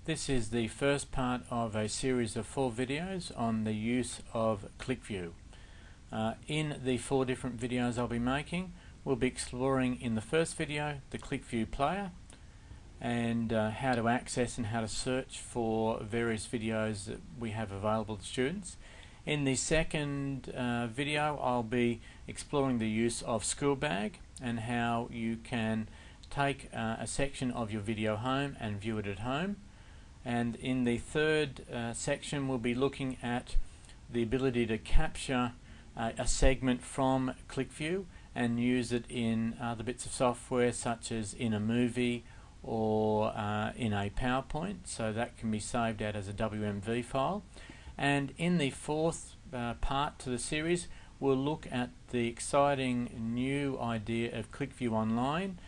This is the first part of a series of 4 videos on the use of clickview. In the 4 different videos I'll be making, we'll be exploring in the first video the clickview player and how to access and how to search for various videos that we have available to students. In the second video I'll be exploring the use of school bag and how you can take a section of your video home and view it at home. And in the third section we'll be looking at the ability to capture a segment from clickview and use it in other bits of software such as in a movie or in a PowerPoint, so that can be saved out as a WMV file. And in the fourth part to the series we'll look at the exciting new idea of clickview online,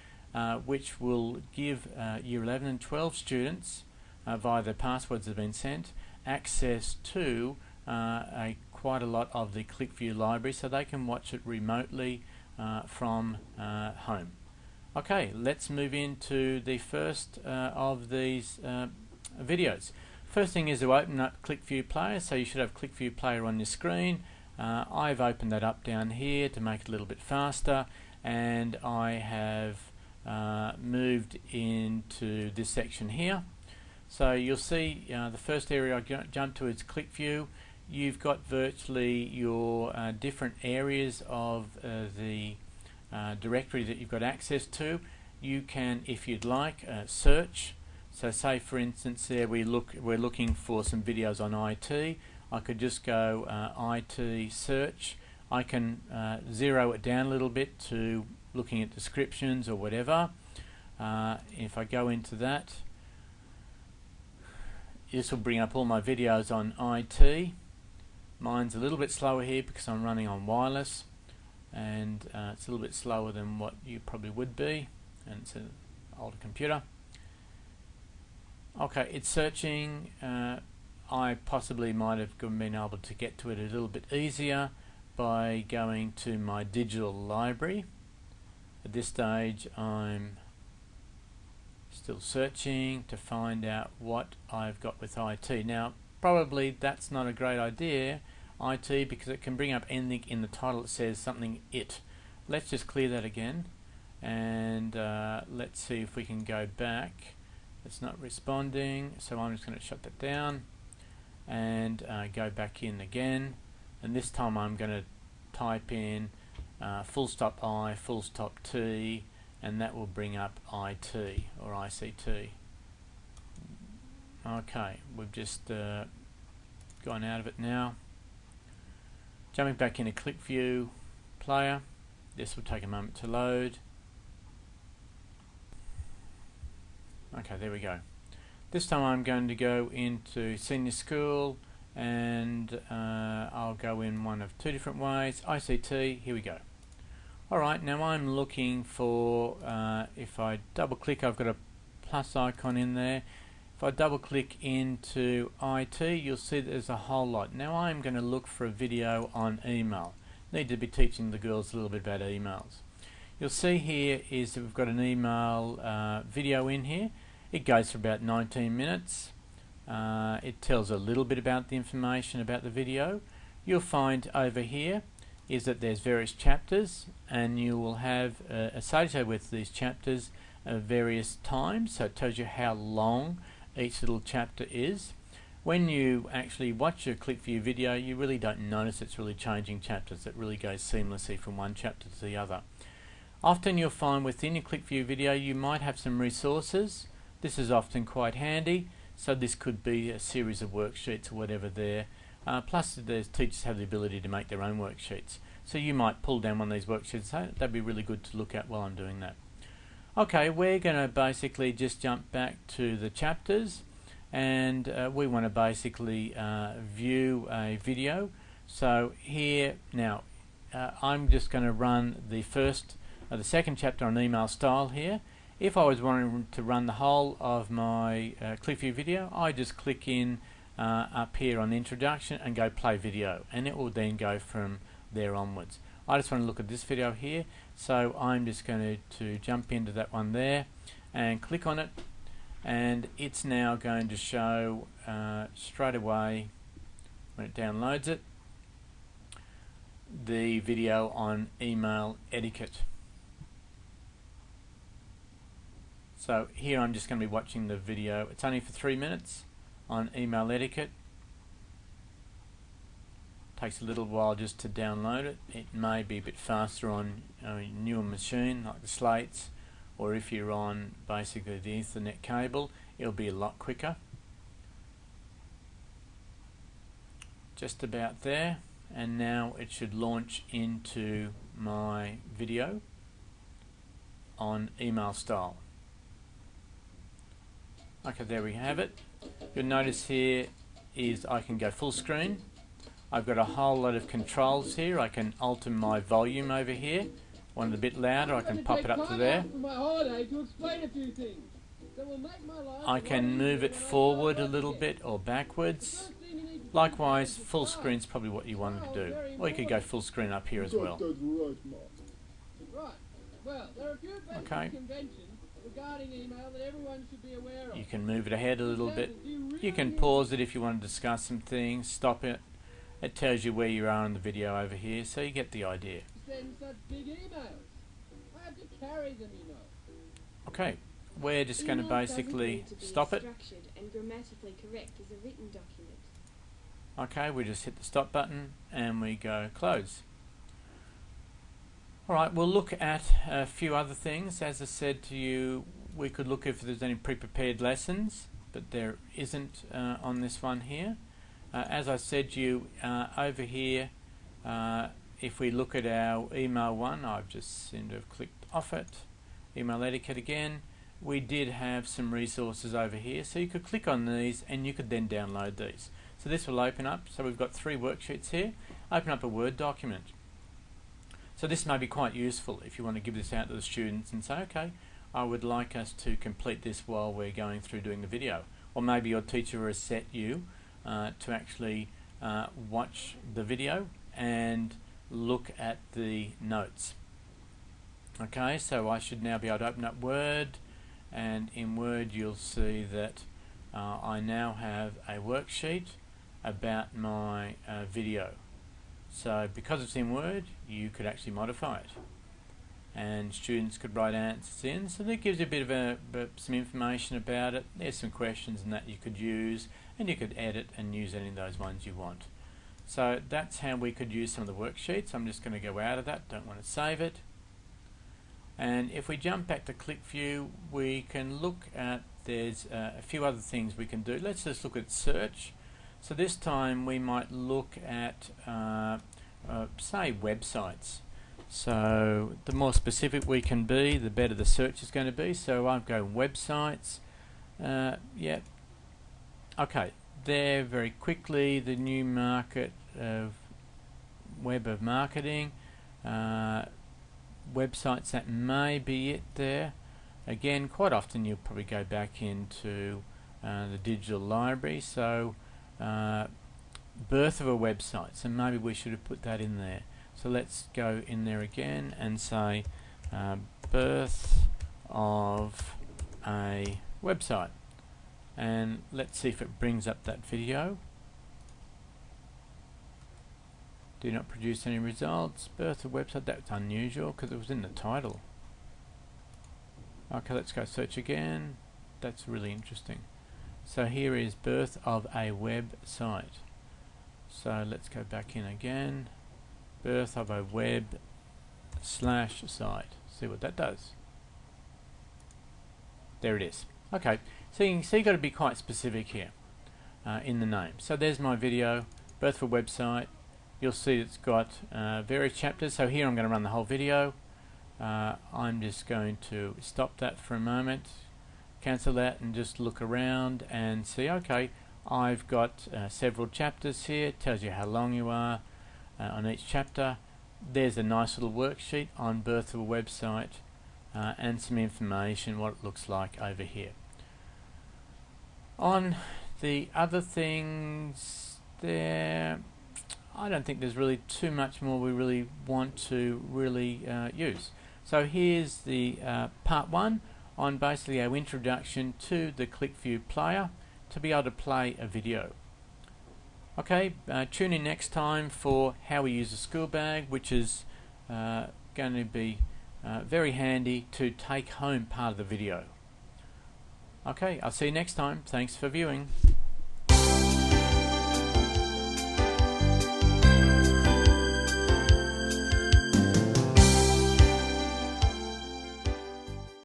which will give Year 11 and 12 students via the passwords that have been sent access to quite a lot of the clickview library, so they can watch it remotely from home. Okay, let's move into the first of these videos. First thing is to open up clickview player, so you should have clickview player on your screen. I've opened that up down here to make it a little bit faster, and I have moved into this section here. So you'll see the first area I jump to is clickview. You've got virtually your different areas of the directory that you've got access to. You can, if you'd like, search. So say for instance there we're looking for some videos on IT. I could just go IT search. I can zero it down a little bit to looking at descriptions or whatever. If I go into that, this will bring up all my videos on IT. Mine's a little bit slower here because I'm running on wireless, and it's a little bit slower than what you probably would be, and it's an older computer. Okay, it's searching. I possibly might have been able to get to it a little bit easier by going to my digital library. At this stage I'm still searching to find out what I've got with IT. Now probably that's not a great idea, IT, because it can bring up anything in the title that says something it. Let's just clear that again, and let's see if we can go back. It's not responding, so I'm just going to shut that down and go back in again, and this time I'm going to type in full stop I, full stop T, and that will bring up IT or ICT. Okay, we've just gone out of it now. Jumping back into clickview player. This will take a moment to load. Okay, there we go. This time I'm going to go into senior school, and I'll go in one of 2 different ways. ICT, here we go. Alright, now I'm looking for, if I double click, I've got a plus icon in there. If I double click into IT, you'll see that there's a whole lot. Now I'm going to look for a video on email. Need to be teaching the girls a little bit about emails. You'll see here is that we've got an email video in here. It goes for about 19 minutes. It tells a little bit about the information about the video. You'll find over here is that there's various chapters, and you will have associated with these chapters various times, so it tells you how long each little chapter is. When you actually watch your clickview video, you really don't notice it's really changing chapters. It really goes seamlessly from one chapter to the other. Often you'll find within your clickview video you might have some resources. This is often quite handy, so this could be a series of worksheets or whatever there. Plus the teachers have the ability to make their own worksheets, so you might pull down one of these worksheets. So that'd be really good to look at while I'm doing that. Okay, we're going to basically just jump back to the chapters, and we want to basically view a video. So here now I'm just going to run the second chapter on email style here. If I was wanting to run the whole of my clickview video, I just click in up here on introduction and go play video, and it will then go from there onwards. I just want to look at this video here, so I'm just going to jump into that one there and click on it, and it's now going to show straight away when it downloads it the video on email etiquette. So here I'm just going to be watching the video. It's only for 3 minutes on email etiquette. Takes a little while just to download it. It may be a bit faster on a newer machine like the Slates, or if you're on basically the Ethernet cable, it'll be a lot quicker. Just about there, and now it should launch into my video on email style. Okay, there we have it. You'll notice here is I can go full screen. I've got a whole lot of controls here. I can alter my volume over here. Want it a bit louder, I can pop it up to there. I can move it forward a little bit or backwards. Likewise, full screen is probably what you wanted to do. Or you could go full screen up here as well. Okay. You can move it ahead a little bit. You can pause it if you want to discuss some things, stop it. It tells you where you are in the video over here, so you get the idea. Okay, we're just going to basically stop it. Okay, we just hit the stop button and we go close. Alright, we'll look at a few other things. As I said to you, we could look if there's any pre-prepared lessons, but there isn't on this one here. As I said to you, over here, if we look at our email one, I've just seemed to have clicked off it. Email etiquette again. We did have some resources over here, so you could click on these and you could then download these. So this will open up. So we've got 3 worksheets here. Open up a Word document. So this may be quite useful if you want to give this out to the students and say, okay, I would like us to complete this while we're going through doing the video. Or maybe your teacher has set you to actually watch the video and look at the notes. Okay, so I should now be able to open up Word, and in Word you'll see that I now have a worksheet about my video. So because it's in Word, you could actually modify it, and students could write answers in. So that gives you a bit of some information about it. There's some questions and that you could use, and you could edit and use any of those ones you want. So that's how we could use some of the worksheets. I'm just going to go out of that, don't want to save it. And if we jump back to clickview, we can look at, there's a few other things we can do. Let's just look at search. So this time we might look at, say, websites. So the more specific we can be, the better the search is going to be. So I'm going websites. Yeah. Okay, there very quickly, the new market of web of marketing. Websites, that may be it there. Again, quite often you'll probably go back into the digital library. So birth of a website, so maybe we should have put that in there. So let's go in there again and say birth of a website, and let's see if it brings up that video. Do not produce any results. Birth of website, that's unusual because it was in the title. Okay, let's go search again. That's really interesting. So here is birth of a website. So let's go back in again. Birth of a web/site. See what that does. There it is. Okay, so you can see you've got to be quite specific here in the name. So there's my video, birth of a website. You'll see it's got various chapters. So here I'm going to run the whole video. I'm just going to stop that for a moment, cancel that, and just look around and see, okay, I've got several chapters here. It tells you how long you are on each chapter. There's a nice little worksheet on birth of a website and some information, what it looks like over here. On the other things there, I don't think there's really too much more we really want to really use. So here's the part 1 on basically our introduction to the ClickView player to be able to play a video. Okay, tune in next time for how we use a school bag, which is going to be very handy to take home part of the video. Okay, I'll see you next time. Thanks for viewing.